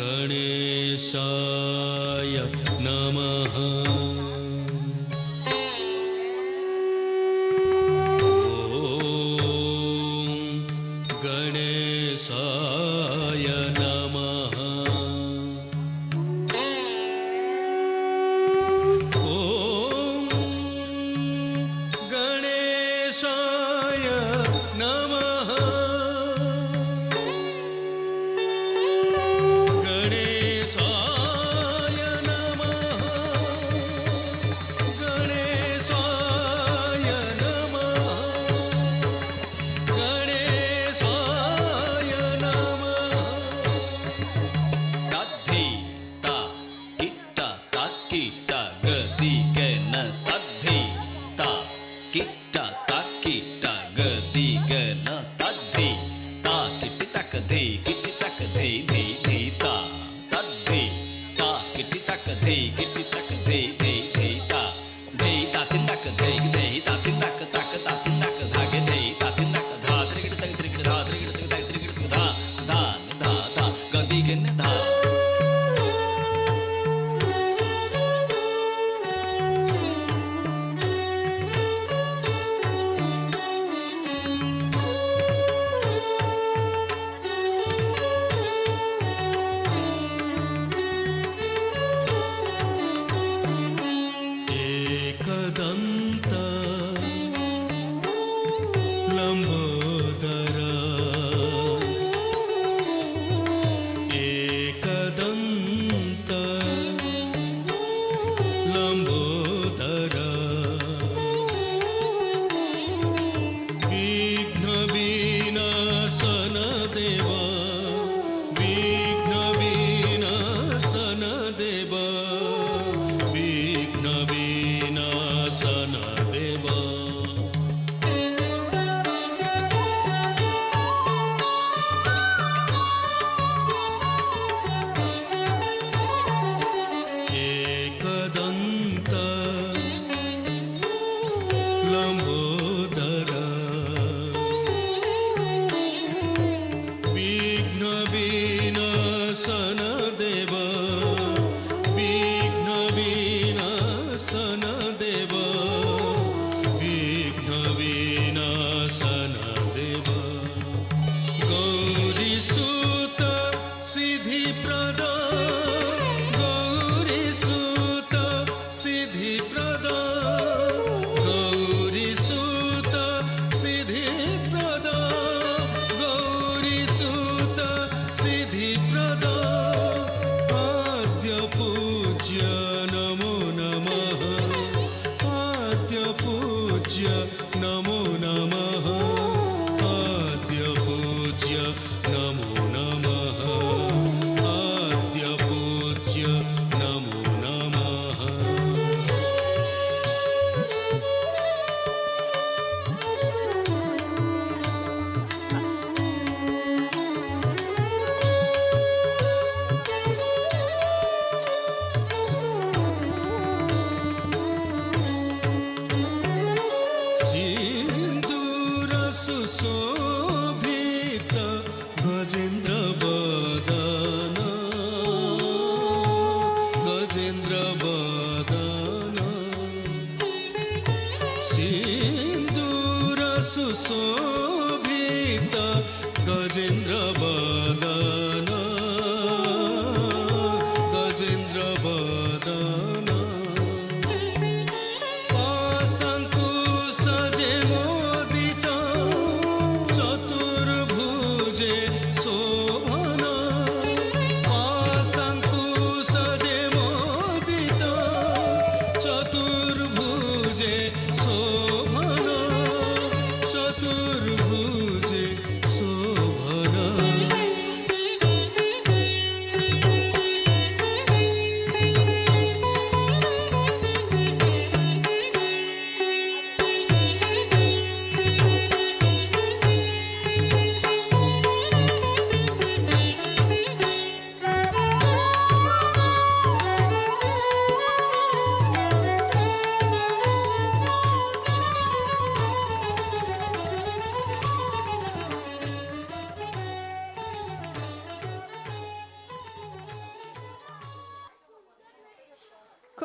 गणेशाय नमः। गणेशाय नमः। ॐ गणेशाय नमः। गणेशाय नमः। गणेशाय नमः। गणेशाय नमः। तद्धि ता किट्टा ता किट्टा गति गण तद्धि ता किट्टा गति गण तद्धि ता किट्टी तक धे किट्टी तक धे धे धे ता तद्धि ता किट्टी तक धे किट्टी तक धे धे धे ता तिंदक धे धे ता तिंदक तक ता तिंदक धागे धे ता तिंदक धा त्रिगिड़ तक त्रिगिड़ धा त्रिगिड़ तक तक त्रिगिड़ तक धा धा धा धा गति गण धा। एकदन्त लंबोदर। एकदन्त लंबोदर। विघ्न विनाशन देव। विघ्न विनाशन देव। विघ्न विनाशन देव। एकदन्त लंबोदर। विघ्न विनाशन